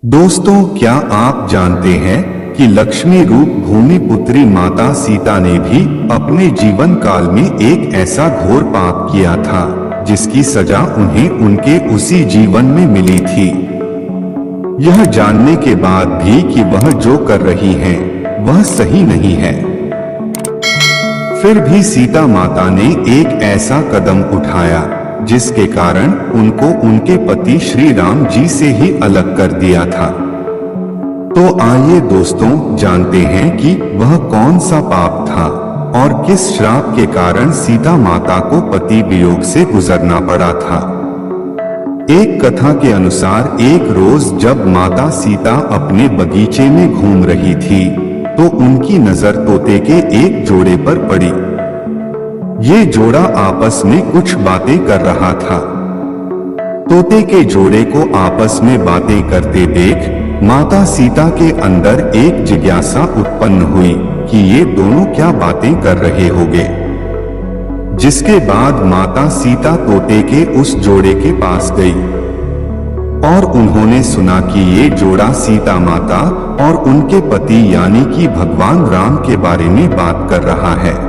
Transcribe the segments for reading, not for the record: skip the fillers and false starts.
दोस्तों, क्या आप जानते हैं कि लक्ष्मी रूप भूमिपुत्री माता सीता ने भी अपने जीवन काल में एक ऐसा घोर पाप किया था जिसकी सजा उन्हें उनके उसी जीवन में मिली थी। यह जानने के बाद भी कि वह जो कर रही हैं वह सही नहीं है, फिर भी सीता माता ने एक ऐसा कदम उठाया जिसके कारण उनको उनके पति श्री राम जी से ही अलग कर दिया था। तो आइए दोस्तों जानते हैं कि वह कौन सा पाप था और किस श्राप के कारण सीता माता को पति वियोग से गुजरना पड़ा था। एक कथा के अनुसार एक रोज जब माता सीता अपने बगीचे में घूम रही थी तो उनकी नजर तोते के एक जोड़े पर पड़ी। ये जोड़ा आपस में कुछ बातें कर रहा था। तोते के जोड़े को आपस में बातें करते देख माता सीता के अंदर एक जिज्ञासा उत्पन्न हुई कि ये दोनों क्या बातें कर रहे होंगे। जिसके बाद माता सीता तोते के उस जोड़े के पास गई और उन्होंने सुना कि ये जोड़ा सीता माता और उनके पति यानी कि भगवान राम के बारे में बात कर रहा है।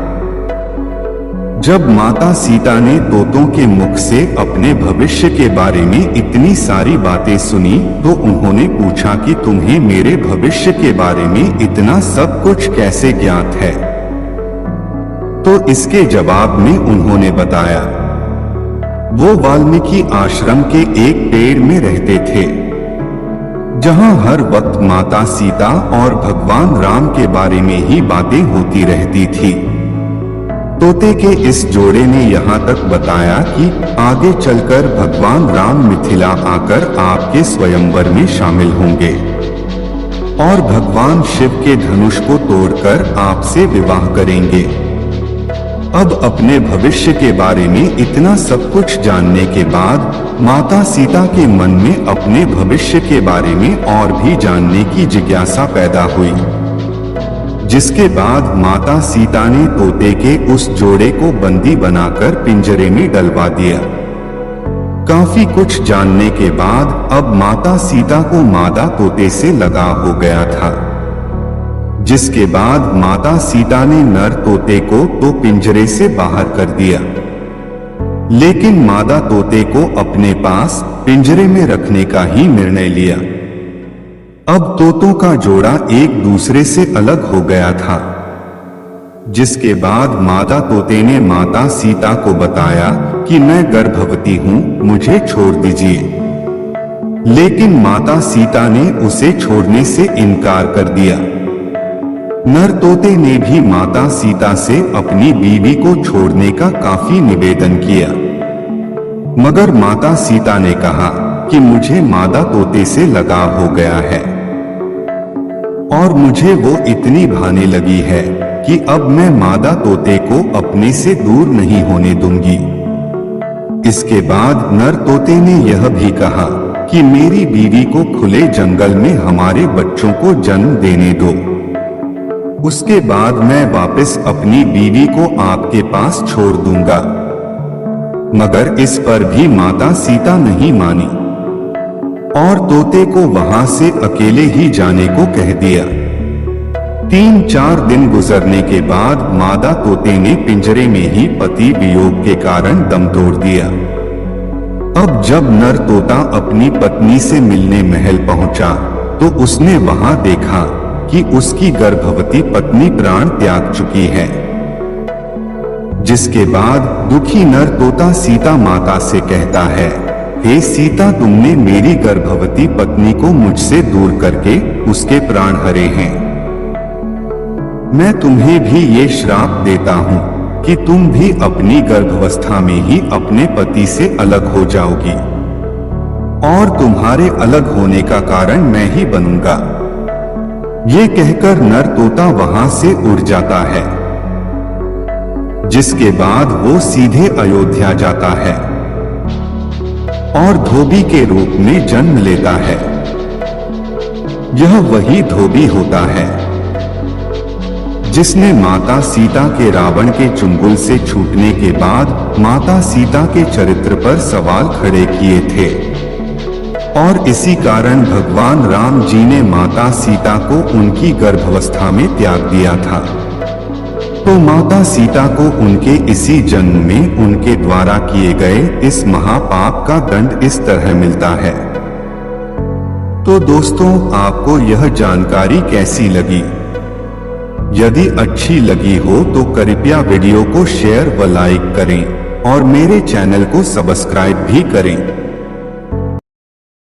जब माता सीता ने तोतों के मुख से अपने भविष्य के बारे में इतनी सारी बातें सुनी तो उन्होंने पूछा कि तुम्हें मेरे भविष्य के बारे में इतना सब कुछ कैसे ज्ञात है। तो इसके जवाब में उन्होंने बताया, वो वाल्मीकि आश्रम के एक पेड़ में रहते थे जहां हर वक्त माता सीता और भगवान राम के बारे में ही बातें होती रहती थी। तोते के इस जोड़े ने यहाँ तक बताया कि आगे चलकर भगवान राम मिथिला आकर आपके स्वयंवर में शामिल होंगे और भगवान शिव के धनुष को तोड़कर आपसे विवाह करेंगे। अब अपने भविष्य के बारे में इतना सब कुछ जानने के बाद माता सीता के मन में अपने भविष्य के बारे में और भी जानने की जिज्ञासा पैदा हुई। जिसके बाद माता सीता ने तोते के उस जोड़े को बंदी बनाकर पिंजरे में डलवा दिया। काफी कुछ जानने के बाद अब माता सीता को मादा तोते से लगाव हो गया था। जिसके बाद माता सीता ने नर तोते को तो पिंजरे से बाहर कर दिया, लेकिन मादा तोते को अपने पास पिंजरे में रखने का ही निर्णय लिया। अब तोतों का जोड़ा एक दूसरे से अलग हो गया था। जिसके बाद मादा तोते ने माता सीता को बताया कि मैं गर्भवती हूं, मुझे छोड़ दीजिए। लेकिन माता सीता ने उसे छोड़ने से इनकार कर दिया। नर तोते ने भी माता सीता से अपनी बीवी को छोड़ने का काफी निवेदन किया, मगर माता सीता ने कहा कि मुझे मादा तोते से लगाव हो गया है और मुझे वो इतनी भाने लगी है कि अब मैं मादा तोते को अपने से दूर नहीं होने दूंगी। इसके बाद नर तोते ने यह भी कहा कि मेरी बीवी को खुले जंगल में हमारे बच्चों को जन्म देने दो, उसके बाद मैं वापस अपनी बीवी को आपके पास छोड़ दूंगा। मगर इस पर भी माता सीता नहीं मानी और तोते को वहां से अकेले ही जाने को कह दिया। 3-4 दिन गुजरने के बाद मादा तोते ने पिंजरे में ही पति वियोग के कारण दम तोड़ दिया। अब जब नर तोता अपनी पत्नी से मिलने महल पहुंचा तो उसने वहां देखा कि उसकी गर्भवती पत्नी प्राण त्याग चुकी है। जिसके बाद दुखी नर तोता सीता माता से कहता है, हे सीता, तुमने मेरी गर्भवती पत्नी को मुझसे दूर करके उसके प्राण हरे हैं। मैं तुम्हें भी ये श्राप देता हूँ कि तुम भी अपनी गर्भावस्था में ही अपने पति से अलग हो जाओगी और तुम्हारे अलग होने का कारण मैं ही बनूंगा। ये कहकर नर तोता वहां से उड़ जाता है। जिसके बाद वो सीधे अयोध्या जाता है और धोबी के रूप में जन्म लेता है। यह वही धोबी होता है जिसने माता सीता के रावण के चुंगल से छूटने के बाद माता सीता के चरित्र पर सवाल खड़े किए थे। और इसी कारण भगवान राम जी ने माता सीता को उनकी गर्भावस्था में त्याग दिया था। तो माता सीता को उनके इसी जन्म में उनके द्वारा किए गए इस महापाप का दंड इस तरह मिलता है। तो दोस्तों, आपको यह जानकारी कैसी लगी? यदि अच्छी लगी हो तो कृपया वीडियो को शेयर व लाइक करें और मेरे चैनल को सब्सक्राइब भी करें।